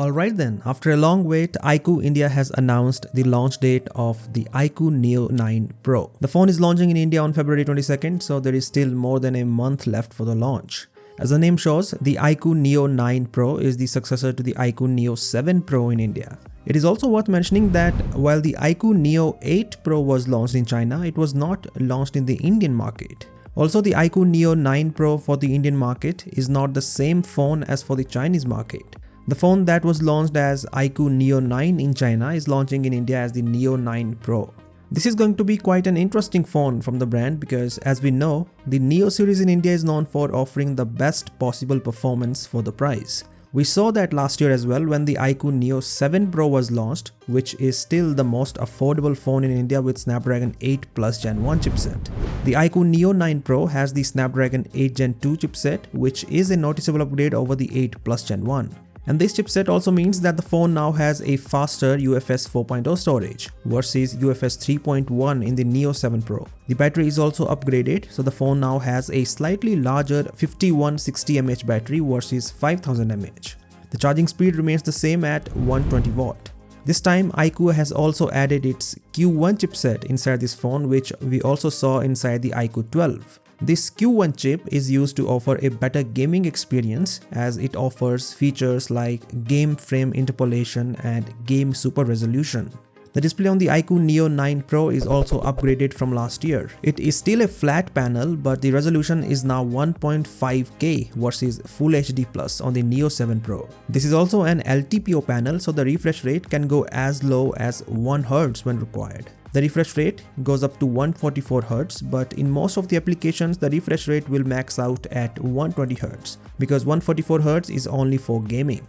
Alright then, after a long wait, iQOO India has announced the launch date of the iQOO Neo 9 Pro. The phone is launching in India on February 22nd, so there is still more than a month left for the launch. As the name shows, the iQOO Neo 9 Pro is the successor to the iQOO Neo 7 Pro in India. It is also worth mentioning that while the iQOO Neo 8 Pro was launched in China, it was not launched in the Indian market. Also, the iQOO Neo 9 Pro for the Indian market is not the same phone as for the Chinese market. The phone that was launched as iQOO Neo 9 in China is launching in India as the Neo 9 Pro. This is going to be quite an interesting phone from the brand because, as we know, the Neo series in India is known for offering the best possible performance for the price. We saw that last year as well when the iQOO Neo 7 Pro was launched, which is still the most affordable phone in India with Snapdragon 8 Plus Gen 1 chipset. The iQOO Neo 9 Pro has the Snapdragon 8 Gen 2 chipset, which is a noticeable upgrade over the 8 Plus Gen 1. And this chipset also means that the phone now has a faster UFS 4.0 storage versus UFS 3.1 in the Neo 7 Pro. The battery is also upgraded, so the phone now has a slightly larger 5160 mAh battery versus 5000 mAh. The charging speed remains the same at 120 watt. This time, iQOO has also added its Q1 chipset inside this phone, which we also saw inside the iQOO 12. This Q1 chip is used to offer a better gaming experience as it offers features like game frame interpolation and game super resolution. The display on the iQOO Neo 9 Pro is also upgraded from last year. It is still a flat panel, but the resolution is now 1.5K versus Full HD Plus on the Neo 7 Pro. This is also an LTPO panel, so the refresh rate can go as low as 1 Hz when required. The refresh rate goes up to 144 Hz, but in most of the applications, the refresh rate will max out at 120 Hz because 144 Hz is only for gaming.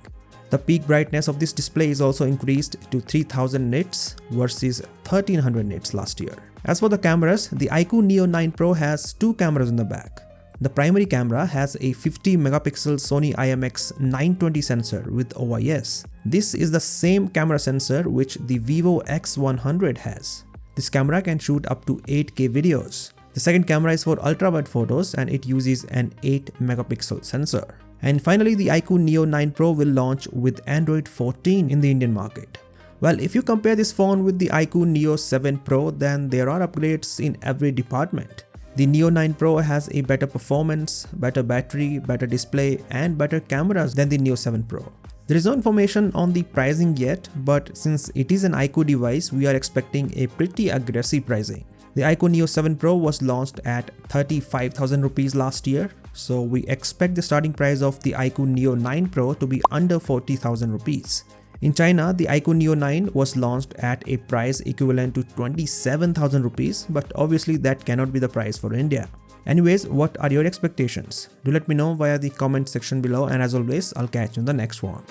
The peak brightness of this display is also increased to 3000 nits versus 1300 nits last year. As for the cameras, the iQOO Neo 9 Pro has two cameras in the back. The primary camera has a 50 megapixel Sony IMX 920 sensor with OIS. This is the same camera sensor which the Vivo X100 has. This camera can shoot up to 8K videos. The second camera is for ultra-wide photos and it uses an 8 megapixel sensor. And finally, the iQOO Neo 9 Pro will launch with Android 14 in the Indian market. Well, if you compare this phone with the iQOO Neo 7 Pro, then there are upgrades in every department. The Neo 9 Pro has a better performance, better battery, better display and better cameras than the Neo 7 Pro. There is no information on the pricing yet, but since it is an iQOO device, we are expecting a pretty aggressive pricing. The iQOO Neo 7 Pro was launched at 35,000 rupees last year, so we expect the starting price of the iQOO Neo 9 Pro to be under 40,000 rupees. In China, the iQOO Neo 9 was launched at a price equivalent to 27,000 rupees, but obviously that cannot be the price for India. Anyways, what are your expectations? Do let me know via the comment section below, and as always, I'll catch you in the next one.